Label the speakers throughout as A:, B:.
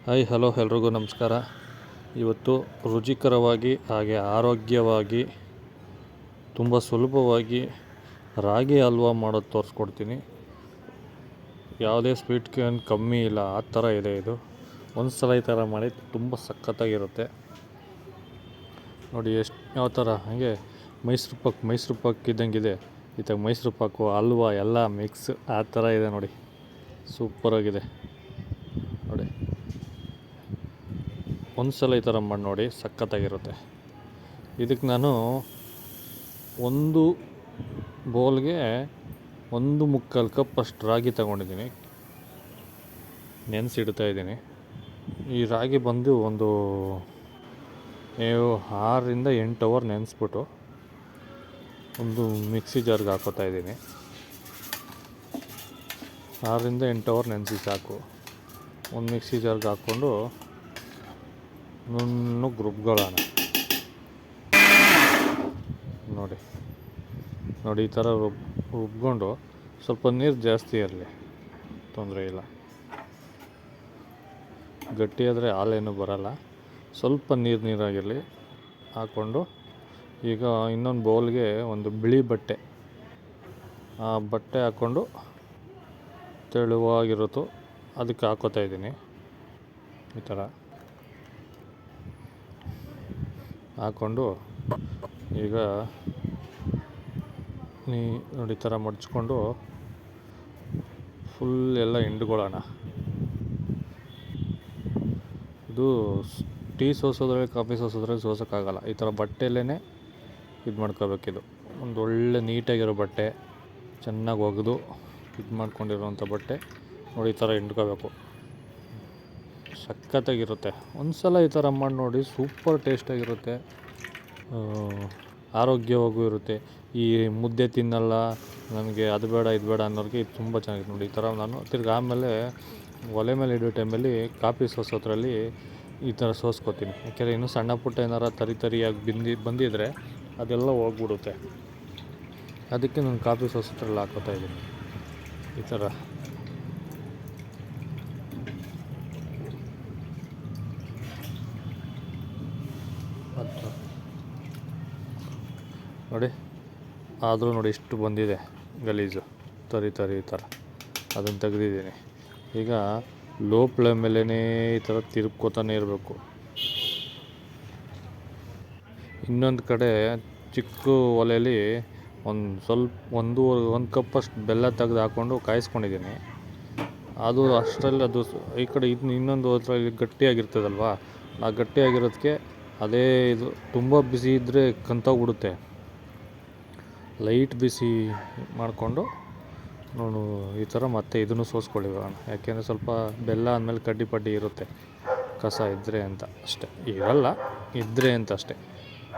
A: Hi hello ಎಲ್ರಿಗೂ ನಮಸ್ಕಾರ. ಇವತ್ತು ರುಚಿಕರವಾಗಿ ಹಾಗೆ ಆರೋಗ್ಯವಾಗಿ ತುಂಬ ಸುಲಭವಾಗಿ ರಾಗಿ ಹಲ್ವಾ ಮಾಡೋದು ತೋರಿಸ್ಕೊಡ್ತೀನಿ. ಯಾವುದೇ ಸ್ವೀಟ್ಗೆ ಕಮ್ಮಿ ಇಲ್ಲ, ಆ ಥರ ಇದೆ ಇದು. ಒಂದು ಸಲ ಈ ಥರ ಮಾಡಿ ತುಂಬ ಸಖತ್ತಾಗಿರುತ್ತೆ ನೋಡಿ. ಯಾವ ಥರ ಹಾಗೆ ಮೈಸೂರು ಪಾಕ್ ಇದ್ದಂಗಿದೆ. ಈ ಥರ ಮೈಸೂರು ಪಾಕು ಹಲ್ವಾ ಎಲ್ಲ ಮಿಕ್ಸ್ ಆ ಥರ ಇದೆ ನೋಡಿ. ಸೂಪರಾಗಿದೆ ನೋಡಿ. ಒಂದು ಸಲ ಈ ಥರ ಮಾಡಿ ನೋಡಿ, ಸಖತ್ತಾಗಿರುತ್ತೆ. ಇದಕ್ಕೆ ನಾನು ಒಂದು ಬೌಲ್ಗೆ 1/4 ಕಪ್ ಅಷ್ಟು ರಾಗಿ ತಗೊಂಡಿದ್ದೀನಿ, ನೆನೆಸಿಡ್ತಾ ಇದ್ದೀನಿ. ಈ ರಾಗಿ ಬಂದು ಒಂದು 6 ಇಂದ 8 ಅವರ್ ನೆನೆಸ್ಬಿಟ್ಟು ಒಂದು ಮಿಕ್ಸಿ ಜಾರ್ಗೆ ಹಾಕೋತಾ ಇದ್ದೀನಿ. 6 ಇಂದ 8 ಅವರ್ ನೆನೆಸಿ ಸಾಕು. ಒಂದು ಮಿಕ್ಸಿ ಜಾರ್ಗೆ ಹಾಕ್ಕೊಂಡು ನುಣ್ಣಗೆ ರುಬ್ಕೊಳ್ಳೋಣ. ನೋಡಿ ಈ ಥರ ರುಬ್ಕೊಂಡು ಸ್ವಲ್ಪ ನೀರು ಜಾಸ್ತಿ ಇರಲಿ, ತೊಂದರೆ ಇಲ್ಲ. ಗಟ್ಟಿಯಾದರೆ ಹಾಲೇನು ಬರಲ್ಲ, ಸ್ವಲ್ಪ ನೀರಾಗಿರಲಿ ಹಾಕ್ಕೊಂಡು. ಈಗ ಇನ್ನೊಂದು ಬೌಲ್ಗೆ ಒಂದು ಬಿಳಿ ಬಟ್ಟೆ, ಆ ಬಟ್ಟೆ ಹಾಕ್ಕೊಂಡು ತೆಳುವಾಗಿರುತ್ತೋ ಅದಕ್ಕೆ ಹಾಕೋತಾ ಇದ್ದೀನಿ. ಈ ಥರ ಹಾಕ್ಕೊಂಡು ಈಗ ನೋಡಿ, ಈ ಥರ ಮಡ್ಚ್ಕೊಂಡು ಫುಲ್ ಎಲ್ಲ ಹಿಂಡ್ಕೊಳ್ಳೋಣ. ಇದು ಟೀ ಸೋಸೋದ್ರಲ್ಲಿ, ಕಾಫಿ ಸೋಸೋದ್ರಲ್ಲಿ ಸೋಸೋಕ್ಕಾಗಲ್ಲ. ಈ ಥರ ಬಟ್ಟೆಯಲ್ಲೇ ಇದು ಮಾಡ್ಕೋಬೇಕಿದು. ಒಂದು ಒಳ್ಳೆ ನೀಟಾಗಿರೋ ಬಟ್ಟೆ, ಚೆನ್ನಾಗಿ ಒಗೆದು ಇದು ಮಾಡ್ಕೊಂಡಿರೋವಂಥ ಬಟ್ಟೆ ನೋಡಿ, ಈ ಥರ ಹಿಂಡ್ಕೋಬೇಕು. ಸಖತ್ತಾಗಿರುತ್ತೆ. ಒಂದು ಸಲ ಈ ಥರ ಮಾಡಿ ನೋಡಿ, ಸೂಪರ್ ಟೇಸ್ಟಾಗಿರುತ್ತೆ, ಆರೋಗ್ಯವಾಗೂ ಇರುತ್ತೆ. ಈ ಮುದ್ದೆ ತಿನ್ನಲ್ಲ, ನನಗೆ ಅದು ಬೇಡ ಇದು ಬೇಡ ಅನ್ನೋರಿಗೆ ಇದು ತುಂಬ ಚೆನ್ನಾಗಿದೆ ನೋಡಿ. ಈ ಥರ ನಾನು ತಿರ್ಗಿ ಆಮೇಲೆ ಒಲೆ ಮೇಲೆ ಇಡೋ ಟೈಮಲ್ಲಿ ಕಾಫಿ ಸೋಸೋದ್ರಲ್ಲಿ ಈ ಥರ ಸೋಸ್ಕೊತೀನಿ. ಯಾಕೆಂದರೆ ಇನ್ನೂ ಸಣ್ಣ ಪುಟ್ಟ ಏನಾರ ತರಿಯಾಗಿ ಬಂದಿದ್ದರೆ ಅದೆಲ್ಲ ಹೋಗ್ಬಿಡುತ್ತೆ. ಅದಕ್ಕೆ ನಾನು ಕಾಫಿ ಸೋಸೋದ್ರಲ್ಲಿ ಹಾಕೋತಾ ಇದ್ದೀನಿ ಈ ಥರ. ನೋಡಿ, ಆದರೂ ನೋಡಿ ಎಷ್ಟು ಬಂದಿದೆ ಗಲೀಜು, ತರಿ ಈ ಥರ. ಅದನ್ನು ತೆಗೆದಿದ್ದೀನಿ. ಈಗ ಲೋ ಫ್ಲೇಮಲ್ಲೇ ಈ ಥರ ತಿರುಗ್ಕೋತಾನೆ ಇರಬೇಕು. ಇನ್ನೊಂದು ಕಡೆ ಚಿಕ್ಕ ಒಲೆಯಲ್ಲಿ ಒಂದು ಕಪ್ಪಷ್ಟು ಬೆಲ್ಲ ತೆಗೆದು ಹಾಕ್ಕೊಂಡು ಕಾಯಿಸ್ಕೊಂಡಿದ್ದೀನಿ. ಅದು ಅಷ್ಟರಲ್ಲಿ ಅದು ಈ ಕಡೆ ಇನ್ನೊಂದು ಅದರಲ್ಲಿ ಗಟ್ಟಿಯಾಗಿರ್ತದಲ್ವ, ಆ ಗಟ್ಟಿಯಾಗಿರೋದಕ್ಕೆ ಅದೇ ಇದು ತುಂಬ ಬಿಸಿ ಇದ್ದರೆ ಕಂತೋಗ್ಬಿಡುತ್ತೆ. ಲೈಟ್ ಬಿಸಿ ಮಾಡಿಕೊಂಡು ಈ ಥರ ಮತ್ತೆ ಇದನ್ನು ಸೋಸ್ಕೊಳ್ಳಿರೋಣ. ಯಾಕೆಂದರೆ ಸ್ವಲ್ಪ ಬೆಲ್ಲ ಅಂದಮೇಲೆ ಕಡ್ಡಿ ಇರುತ್ತೆ, ಕಸ ಇದ್ದರೆ ಅಂತ ಅಷ್ಟೇ, ಇರಲ್ಲ ಇದ್ದರೆ ಅಂತ ಅಷ್ಟೇ.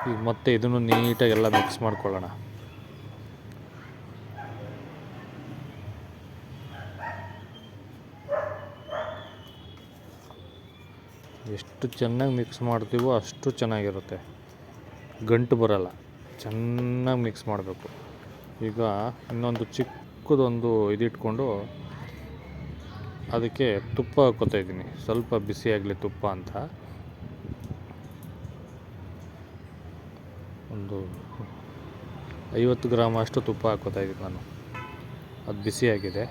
A: ಈಗ ಮತ್ತೆ ಇದನ್ನು ನೀಟಾಗೆಲ್ಲ ಮಿಕ್ಸ್ ಮಾಡ್ಕೊಳ್ಳೋಣ. ಎಷ್ಟು ಚೆನ್ನಾಗಿ ಮಿಕ್ಸ್ ಮಾಡ್ತೀವೋ ಅಷ್ಟು ಚೆನ್ನಾಗಿರುತ್ತೆ, ಗಂಟು ಬರಲ್ಲ. ಚೆನ್ನಾಗಿ ಮಿಕ್ಸ್ ಮಾಡಬೇಕು. ಈಗ ಇನ್ನೊಂದು ಚಿಕ್ಕದೊಂದು ಇದಿಟ್ಕೊಂಡು ಅದಕ್ಕೆ ತುಪ್ಪ ಹಾಕ್ಕೋತಾ ಇದ್ದೀನಿ. ಸ್ವಲ್ಪ ಬಿಸಿಯಾಗಲಿ ತುಪ್ಪ ಅಂತ. ಒಂದು 50 ಗ್ರಾಮ್ ಅಷ್ಟು ತುಪ್ಪ ಹಾಕ್ಕೋತಾ ಇದ್ದೀನಿ ನಾನು. ಅದು ಬಿಸಿಯಾಗಿದೆ.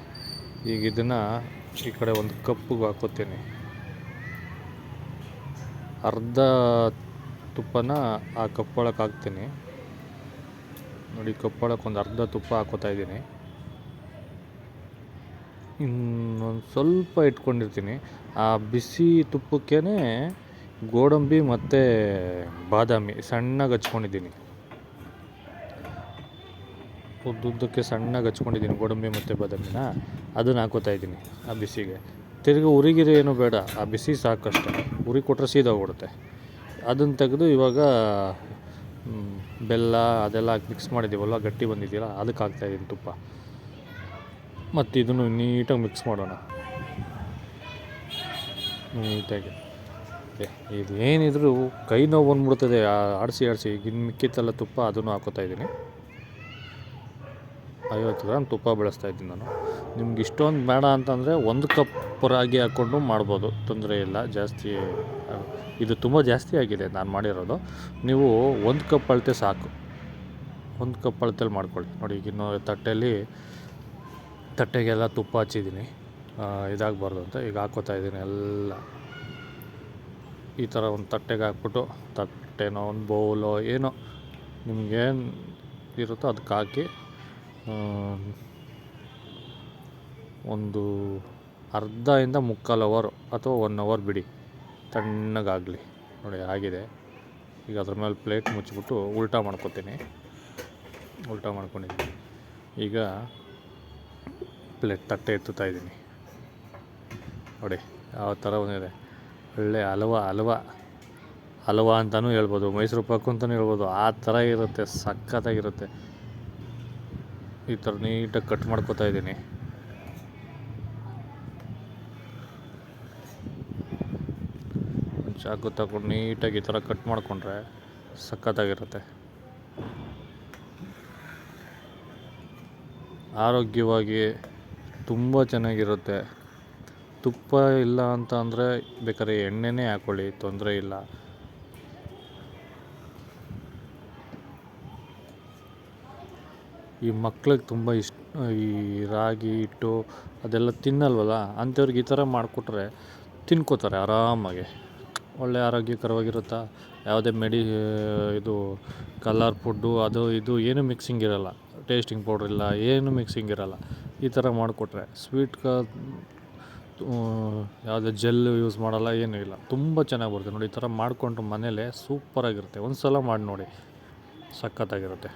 A: ಈಗ ಇದನ್ನು ಈ ಕಡೆ ಒಂದು ಕಪ್ಪಿಗೆ ಹಾಕ್ಕೋತೀನಿ. ಅರ್ಧ ತುಪ್ಪನ ಆ ಕಪ್ಪೊಳಕ್ಕೆ ಹಾಕ್ತೀನಿ ನೋಡಿ. ಕಪ್ಪೊಳಕ್ಕೆ ಒಂದು ಅರ್ಧ ತುಪ್ಪ ಹಾಕ್ಕೋತಾ ಇದ್ದೀನಿ. ಇನ್ನೊಂದು ಸ್ವಲ್ಪ ಇಟ್ಕೊಂಡಿರ್ತೀನಿ. ಆ ಬಿಸಿ ತುಪ್ಪಕ್ಕೇ ಗೋಡಂಬಿ ಮತ್ತು ಬಾದಾಮಿ ಸಣ್ಣಗೆ ಹಚ್ಕೊಂಡಿದ್ದೀನಿ. ಉದ್ದುದ್ದಕ್ಕೆ ಸಣ್ಣಗೆ ಹಚ್ಕೊಂಡಿದ್ದೀನಿ ಗೋಡಂಬಿ ಮತ್ತು ಬಾದಾಮಿನ. ಅದನ್ನು ಹಾಕ್ಕೋತಾ ಇದ್ದೀನಿ ಆ ಬಿಸಿಗೆ. ತಿರ್ಗಿ ಉರಿಗಿರಿ ಏನೂ ಬೇಡ, ಆ ಬಿಸಿ ಸಾಕಷ್ಟೆ. ಉರಿ ಕೊಟ್ಟರೆ ಸೀದೋಗ್ಬಿಡುತ್ತೆ. ಅದನ್ನು ತೆಗೆದು ಇವಾಗ ಬೆಲ್ಲ ಅದೆಲ್ಲ ಮಿಕ್ಸ್ ಮಾಡಿದ್ದೀವಲ್ಲ, ಗಟ್ಟಿ ಬಂದಿದ್ದೀರ, ಅದಕ್ಕೆ ಹಾಕ್ತಾಯಿದ್ದೀನಿ ತುಪ್ಪ. ಮತ್ತು ಇದನ್ನು ನೀಟಾಗಿ ಮಿಕ್ಸ್ ಮಾಡೋಣ ನೀಟಾಗಿ. ಇದೇನಿದ್ರು ಕೈ ನೋವು ಬಂದ್ಬಿಡ್ತದೆ ಆಡಿಸಿ. ಇನ್ನು ಮಿಕ್ಕಿತ್ತಲ್ಲ ತುಪ್ಪ, ಅದನ್ನು ಹಾಕ್ಕೋತಾ ಇದ್ದೀನಿ. 50 ಗ್ರಾಮ್ ತುಪ್ಪ ಬಳಸ್ತಾಯಿದ್ದೀನಿ ನಾನು. ನಿಮ್ಗೆ ಇಷ್ಟೊಂದು ಬೇಡ ಅಂತಂದರೆ 1 ಕಪ್ ರಾಗಿ ಹಾಕ್ಕೊಂಡು ಮಾಡ್ಬೋದು, ತೊಂದರೆ ಇಲ್ಲ. ಜಾಸ್ತಿ ಇದು ತುಂಬ ಜಾಸ್ತಿ ಆಗಿದೆ ನಾನು ಮಾಡಿರೋದು. ನೀವು 1 ಕಪ್ ಅಳತೆ ಸಾಕು, 1 ಕಪ್ ಅಳತೆಲಿ ಮಾಡ್ಕೊಳ್ಳಿ. ನೋಡಿ ಈಗ ಇನ್ನು ತಟ್ಟೆಗೆಲ್ಲ ತುಪ್ಪ ಹಚ್ಚಿದ್ದೀನಿ, ಇದಾಗಬಾರ್ದು ಅಂತ. ಈಗ ಹಾಕ್ಕೋತಾ ಇದ್ದೀನಿ ಎಲ್ಲ ಈ ಥರ ಒಂದು ತಟ್ಟೆಗೆ ಹಾಕ್ಬಿಟ್ಟು, ತಟ್ಟೆನೋ ಒಂದು ಬೌಲೋ ಏನೋ ನಿಮ್ಗೇನು ಇರುತ್ತೋ ಅದಕ್ಕೆ ಹಾಕಿ ಒಂದು ಅರ್ಧದಿಂದ 3/4 ಅವರ್ ಅಥವಾ 1 ಅವರ್ ಬಿಡಿ, ತಣ್ಣಗಾಗಲಿ. ನೋಡಿ ಆಗಿದೆ. ಈಗ ಅದ್ರ ಮೇಲೆ ಪ್ಲೇಟ್ ಮುಚ್ಚಿಬಿಟ್ಟು ಉಲ್ಟಾ ಮಾಡ್ಕೊಂಡಿದ್ದೀನಿ. ಈಗ ತಟ್ಟೆ ಎತ್ತುತ್ತಾ ಇದ್ದೀನಿ. ನೋಡಿ ಯಾವ ಥರ ಬಂದಿದೆ. ಒಳ್ಳೆ ಹಲ್ವಾ ಅಂತಲೂ ಹೇಳ್ಬೋದು, ಮೈಸೂರು ಪಾಕು ಅಂತಲೂ ಹೇಳ್ಬೋದು. ಆ ಥರ ಇರುತ್ತೆ, ಸಖತ್ತಾಗಿರುತ್ತೆ. ಈ ಥರ ನೀಟಾಗಿ ಕಟ್ ಮಾಡ್ಕೊತಾ ಇದ್ದೀನಿ. ಚಾಕು ತಗೊಂಡು ನೀಟಾಗಿ ಈ ಥರ ಕಟ್ ಮಾಡಿಕೊಂಡ್ರೆ ಸಖತ್ತಾಗಿರುತ್ತೆ. ಆರೋಗ್ಯವಾಗಿ ತುಂಬ ಚೆನ್ನಾಗಿರುತ್ತೆ. ತುಪ್ಪ ಇಲ್ಲ ಅಂತ ಅಂದರೆ ಬೇಕಾದ್ರೆ ಎಣ್ಣೆನೇ ಹಾಕ್ಕೊಳ್ಳಿ, ತೊಂದರೆ ಇಲ್ಲ. ಈ ಮಕ್ಳಿಗೆ ತುಂಬ ಈ ರಾಗಿ ಹಿಟ್ಟು ಅದೆಲ್ಲ ತಿನ್ನಲ್ವಲ್ಲ, ಅಂಥವ್ರಿಗೆ ಈ ಥರ ಮಾಡಿಕೊಟ್ರೆ ತಿನ್ಕೋತಾರೆ ಆರಾಮಾಗಿ. ಒಳ್ಳೆ ಆರೋಗ್ಯಕರವಾಗಿರುತ್ತಾ. ಯಾವುದೇ ಇದು ಕಲರ್ ಫುಡ್ಡು ಅದು ಇದು ಏನು ಮಿಕ್ಸಿಂಗ್ ಇರೋಲ್ಲ, ಟೇಸ್ಟಿಂಗ್ ಪೌಡ್ರ್ ಇಲ್ಲ, ಏನು ಮಿಕ್ಸಿಂಗ್ ಇರೋಲ್ಲ. ಈ ಥರ ಮಾಡಿಕೊಟ್ರೆ ಯಾವುದೇ ಜೆಲ್ ಯೂಸ್ ಮಾಡೋಲ್ಲ, ಏನೂ ಇಲ್ಲ. ತುಂಬ ಚೆನ್ನಾಗಿ ಬರುತ್ತೆ ನೋಡಿ. ಈ ಥರ ಮಾಡಿಕೊಂಡ್ರೆ ಮನೇಲೇ ಸೂಪರಾಗಿರುತ್ತೆ. ಒಂದು ಸಲ ಮಾಡಿ ನೋಡಿ, ಸಖತ್ತಾಗಿರುತ್ತೆ.